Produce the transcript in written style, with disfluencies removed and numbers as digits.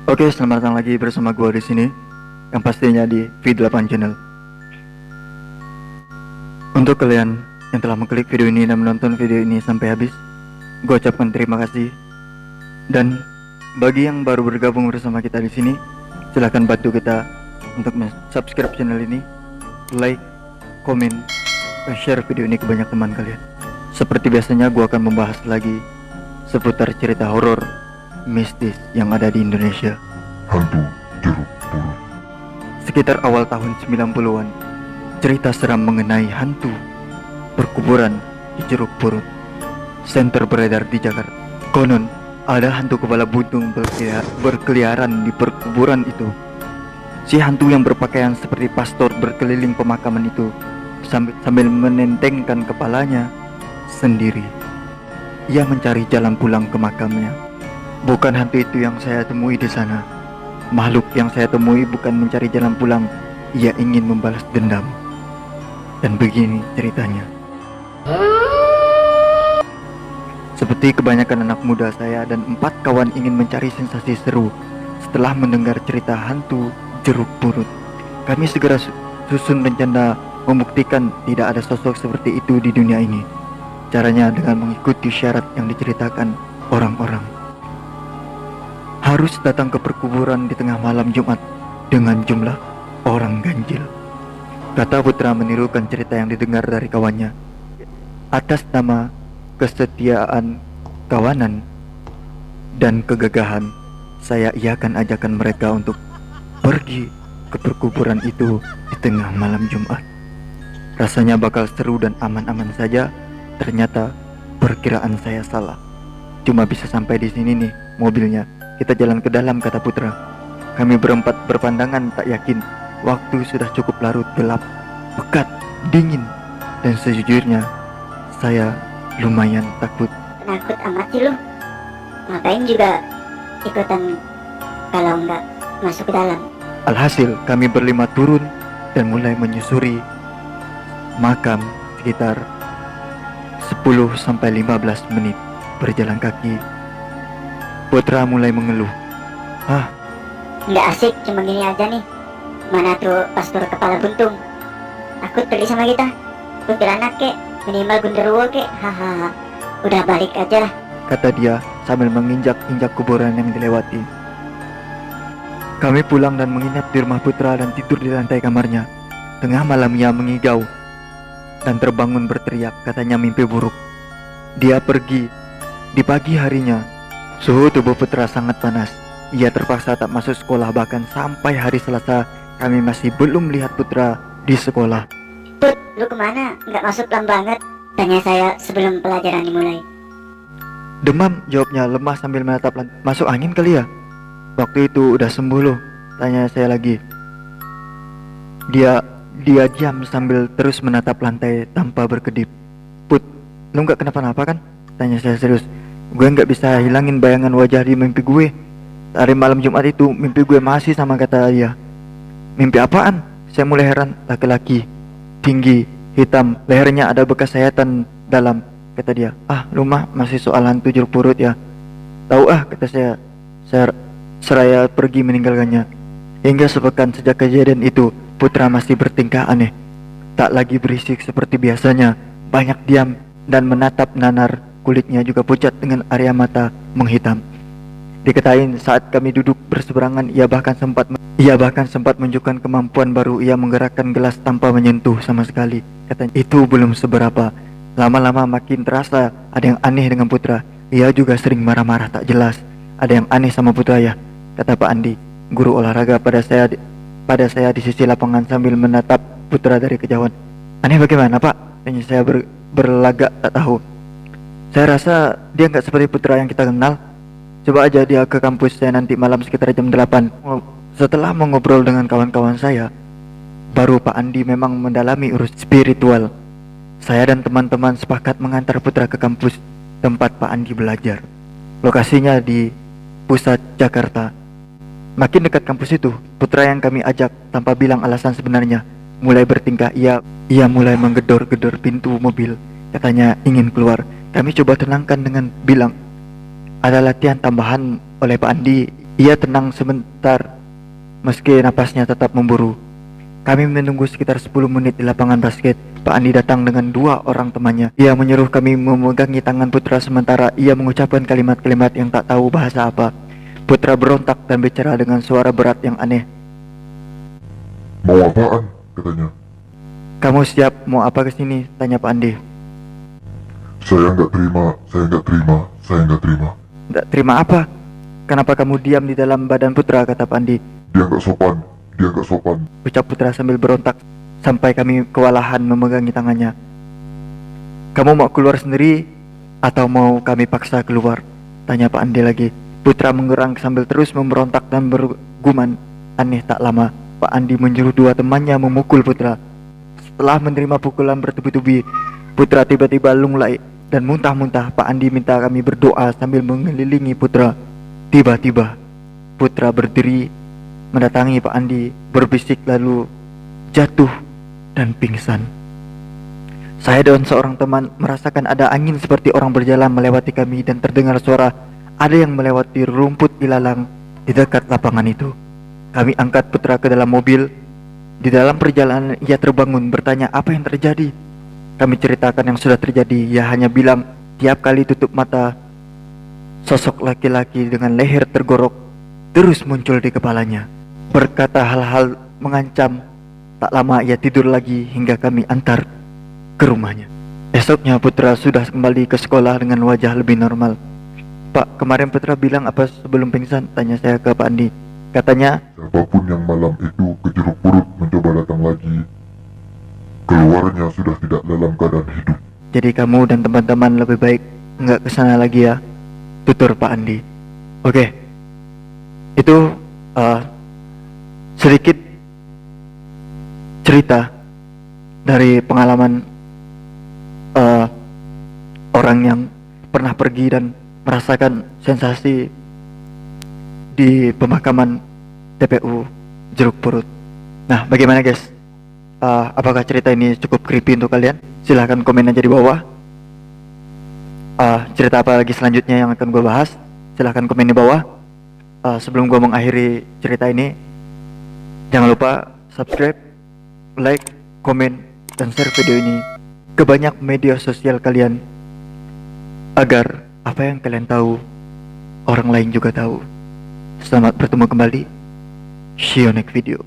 Oke, selamat datang lagi bersama gua di sini, yang pastinya di V8 Channel. Untuk kalian yang telah mengklik video ini dan menonton video ini sampai habis, gua ucapkan terima kasih. Dan bagi yang baru bergabung bersama kita di sini, silahkan bantu kita untuk subscribe channel ini, like, komen, dan share video ini ke banyak teman kalian. Seperti biasanya, gua akan membahas lagi seputar cerita horor mistis yang ada di Indonesia. Hantu Jeruk Purut. Sekitar awal tahun 90-an, cerita seram mengenai hantu perkuburan di Jeruk Purut Center beredar di Jakarta. Konon, ada hantu kepala buntung berkeliaran di perkuburan itu. Si hantu yang berpakaian seperti pastor berkeliling pemakaman itu sambil menentengkan kepalanya sendiri. Ia mencari jalan pulang ke makamnya. Bukan hantu itu yang saya temui di sana. Makhluk yang saya temui bukan mencari jalan pulang, ia ingin membalas dendam. Dan begini ceritanya. Seperti kebanyakan anak muda, saya dan 4 kawan ingin mencari sensasi seru. Setelah mendengar cerita hantu Jeruk Purut, kami segera susun rencana membuktikan tidak ada sosok seperti itu di dunia ini. Caranya dengan mengikuti syarat yang diceritakan orang-orang. Harus datang ke perkuburan di tengah malam Jumat dengan jumlah orang ganjil. Kata Putra menirukan cerita yang didengar dari kawannya. Atas nama kesetiaan kawanan dan kegagahan, saya iakan ajakan mereka untuk pergi ke perkuburan itu di tengah malam Jumat. Rasanya bakal seru dan aman-aman saja. Ternyata perkiraan saya salah. Cuma bisa sampai di sini nih mobilnya. Kita jalan ke dalam, kata Putra. Kami berempat berpandangan tak yakin. Waktu sudah cukup larut, gelap, pekat, dingin. Dan sejujurnya saya lumayan takut. Penakut amat sih lu. Ngapain juga ikutan kalau nggak masuk ke dalam? Alhasil kami berlima turun dan mulai menyusuri makam sekitar 10-15 menit berjalan kaki. Putra mulai mengeluh. Nggak asik cuma gini aja nih. Mana tuh pastor kepala buntung? Takut pergi sama kita. Kuntilanak kek, minimal genderuwo kek. Hahaha. Udah balik aja lah, kata dia sambil menginjak-injak kuburan yang dilewati. Kami pulang dan menginap di rumah Putra dan tidur di lantai kamarnya. Tengah malam ia mengigau dan terbangun berteriak, katanya mimpi buruk. Dia pergi. Di pagi harinya, suhu tubuh Putra sangat panas. Ia terpaksa tak masuk sekolah, bahkan sampai hari Selasa kami masih belum lihat Putra di sekolah. Put, lu kemana? Nggak masuk pelan banget, tanya saya sebelum pelajaran dimulai. Demam, jawabnya lemah sambil menatap lantai. Masuk angin kali ya? Waktu itu udah sembuh loh, tanya saya lagi. Dia diam sambil terus menatap lantai tanpa berkedip. Put, lu nggak kenapa-napa kan? Tanya saya serius. Gue nggak bisa hilangin bayangan wajah di mimpi gue. Hari malam Jumat itu mimpi gue masih sama, kata dia. Mimpi apaan? Saya mulai heran. Laki-laki, tinggi, hitam, lehernya ada bekas sayatan dalam, kata dia. Lu mah masih soal hantu Jeruk Purut ya? Tahu kata saya. Seraya pergi meninggalkannya. Hingga sepekan sejak kejadian itu, Putra masih bertingkah aneh. Tak lagi berisik seperti biasanya. Banyak diam dan menatap nanar. Kulitnya juga pucat dengan area mata menghitam. Dikatain saat kami duduk berseberangan, ia bahkan sempat menunjukkan kemampuan baru. Ia menggerakkan gelas tanpa menyentuh sama sekali. Katanya itu belum seberapa. Lama-lama makin terasa ada yang aneh dengan Putra. Ia juga sering marah-marah tak jelas. Ada yang aneh sama Putra ya, kata Pak Andi, guru olahraga pada saya di sisi lapangan sambil menatap Putra dari kejauhan. Aneh bagaimana, Pak? Tanya saya berlagak tak tahu. Saya rasa dia nggak seperti Putra yang kita kenal. Coba aja dia ke kampus saya nanti malam sekitar jam 8. Setelah mengobrol dengan kawan-kawan saya, baru Pak Andi memang mendalami urus spiritual. Saya dan teman-teman sepakat mengantar Putra ke kampus tempat Pak Andi belajar. Lokasinya di pusat Jakarta. Makin dekat kampus itu, Putra yang kami ajak tanpa bilang alasan sebenarnya mulai bertingkah. Ia mulai menggedor-gedor pintu mobil. Katanya ingin keluar. Kami coba tenangkan dengan bilang ada latihan tambahan oleh Pak Andi Ia tenang sebentar meski napasnya tetap memburu. Kami menunggu sekitar 10 menit di lapangan basket. Pak Andi datang dengan 2 orang temannya. Ia menyuruh kami memegangi tangan Putra sementara ia mengucapkan kalimat-kalimat yang tak tahu bahasa apa. Putra berontak dan bicara dengan suara berat yang aneh. Mau apaan? Katanya. Kamu siap mau apa kesini? Tanya Pak Andi. Saya nggak terima, saya nggak terima, saya nggak terima. Tidak terima apa? Kenapa kamu diam di dalam badan Putra? Kata Pak Andi. Dia nggak sopan, dia nggak sopan. Ucap Putra sambil berontak sampai kami kewalahan memegangi tangannya. Kamu mau keluar sendiri atau mau kami paksa keluar? Tanya Pak Andi lagi. Putra menggerang sambil terus memberontak dan bergumam aneh. Tak lama Pak Andi menyuruh 2 temannya memukul Putra. Setelah menerima pukulan bertubi-tubi, Putra tiba-tiba lunglai dan muntah-muntah. Pak Andi minta kami berdoa sambil mengelilingi Putra. Tiba-tiba Putra berdiri mendatangi Pak Andi, berbisik lalu jatuh dan pingsan. Saya dan seorang teman merasakan ada angin seperti orang berjalan melewati kami dan terdengar suara ada yang melewati rumput ilalang di dekat lapangan itu. Kami angkat Putra ke dalam mobil. Di dalam perjalanan ia terbangun bertanya apa yang terjadi. Kami ceritakan yang sudah terjadi. Ia hanya bilang tiap kali tutup mata, sosok laki-laki dengan leher tergorok terus muncul di kepalanya, berkata hal-hal mengancam. Tak lama ia tidur lagi hingga kami antar ke rumahnya. Esoknya Putra sudah kembali ke sekolah dengan wajah lebih normal. Pak, kemarin Putra bilang apa sebelum pingsan? Tanya saya ke Pak Andi. Katanya, Siapapun yang malam itu ke Jeruk Purut mencoba datang lagi, keluarnya sudah tidak dalam keadaan hidup. jadi kamu dan teman-teman lebih baik nggak kesana lagi ya, tutur Pak Andi. Oke, itu sedikit cerita dari pengalaman orang yang pernah pergi dan merasakan sensasi di pemakaman TPU Jeruk Purut. Nah, bagaimana guys? Apakah cerita ini cukup creepy untuk kalian? Silahkan komen aja di bawah. Cerita apa lagi selanjutnya yang akan gue bahas? Silahkan komen di bawah. Sebelum gue mengakhiri cerita ini, jangan lupa subscribe, like, komen, dan share video ini ke banyak media sosial kalian agar apa yang kalian tahu orang lain juga tahu. Selamat bertemu kembali. See you next video.